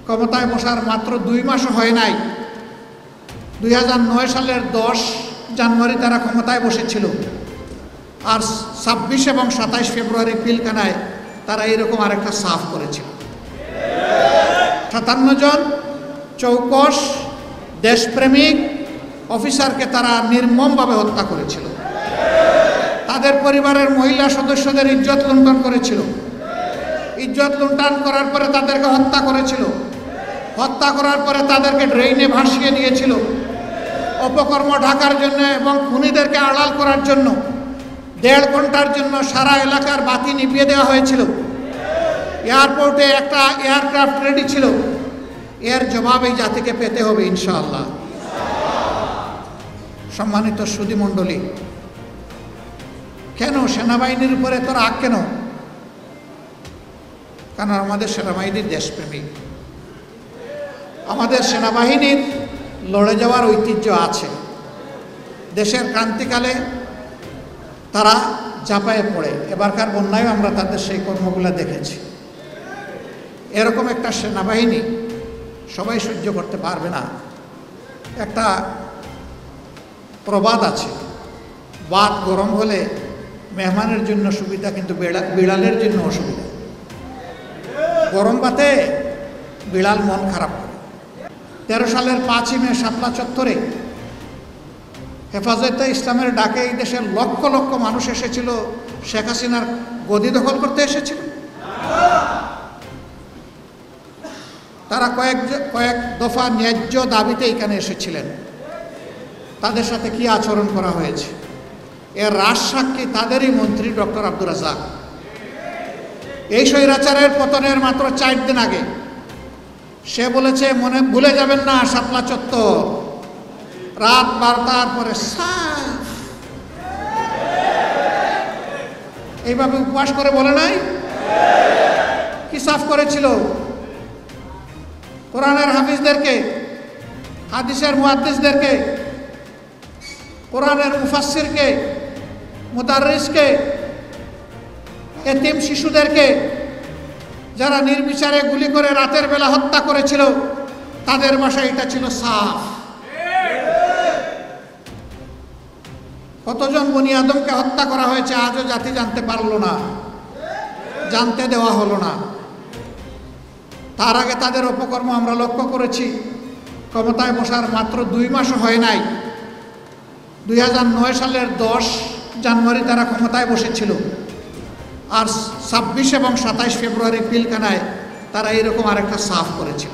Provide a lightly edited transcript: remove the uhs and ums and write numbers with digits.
ক্ষমতায় বসার মাত্র 2 মাসও হয় নাই। 2009 সালের 10 জানুয়ারি তারা ক্ষমতায় বসেছিল, আর 26 এবং 27 ফেব্রুয়ারি পিলখানায় তারা এরকম আরেকটা সাফ করেছিল। 57 জন চৌকস দেশপ্রেমিক অফিসারকে তারা নির্মমভাবে হত্যা করেছিল। তাদের পরিবারের মহিলা সদস্যদের ইজ্জত লুণ্ঠন করেছিল। ইজ্জত লুণ্ঠন করার পরে তাদেরকে হত্যা করেছিল। হত্যা করার পরে তাদেরকে ড্রেইনে ভাসিয়ে দিয়েছিল। অপকর্ম ঢাকার জন্য এবং খুনিদেরকে আড়াল করার জন্য 1.5 ঘন্টার জন্য সারা এলাকার বাতি নিভিয়ে দেওয়া হয়েছিল। এয়ারপোর্টে একটা এয়ারক্রাফট রেডি ছিল। এর জবাব এই জাতিকে পেতে হবে ইনশাআল্লাহ। সম্মানিত সুধীমণ্ডলী, কেন সেনাবাহিনীর উপরে তোর রাগ কেন? কারণ আমাদের সেনাবাহিনীর দেশপ্রেমিক। আমাদের সেনাবাহিনীর লড়ে যাওয়ার ঐতিহ্য আছে। দেশের ক্রান্তিকালে তারা ঝাঁপায়ে পড়ে। এবারকার বন্যায়ও আমরা তাদের সেই কর্মগুলো দেখেছি। এরকম একটা সেনাবাহিনী সবাই সহ্য করতে পারবে না। একটা প্রবাদ আছে, ভাত গরম হলে মেহমানের জন্য সুবিধা, কিন্তু বিড়ালের জন্য অসুবিধা। গরম ভাতে বিড়াল মন খারাপ করে। 13 সালের 5ই মে শাপলা চত্বরে হেফাজতে ইসলামের ডাকে এই দেশের লক্ষ লক্ষ মানুষ এসেছিল। শেখ হাসিনার গদি দখল করতে এসেছিল। তারা কয়েক দফা ন্যায্য দাবিতে এখানে এসেছিলেন। তাদের সাথে কি আচরণ করা হয়েছে এর রাজসাক্ষী তাদেরই মন্ত্রী ডক্টর আব্দুর রাজ্জাক। এই স্বৈরাচারের পতনের মাত্র 4 দিন আগে সে বলেছে, মনে ভুলে যাবেন না শাপলা চত্বর রাত 12টার পরে সাফ। এইভাবে উপবাস করে বলে নাই? কি সাফ করেছিল? কোরআনের হাফিজদেরকে, হাদিসের মুহাদ্দিসদেরকে, কোরআনের মুফাসসিরকে, মুদাররিসকে, এতিম শিশুদেরকে যারা নির্বিচারে গুলি করে রাতের বেলা হত্যা করেছিল, তাদের ভাষায় এটা ছিল সাফ। কতজন বনি আদমকে হত্যা করা হয়েছে আজও জাতি জানতে পারলো না, জানতে দেওয়া হলো না। তার আগে তাদের অপকর্ম আমরা লক্ষ্য করেছি। ক্ষমতায় বসার মাত্র 2 মাসও হয় নাই। 2009 সালের 10 জানুয়ারি তারা ক্ষমতায় বসেছিল, আর 26 এবং 27 ফেব্রুয়ারি পিলখানায় তারা এরকম আরেকটা সাফ করেছিল।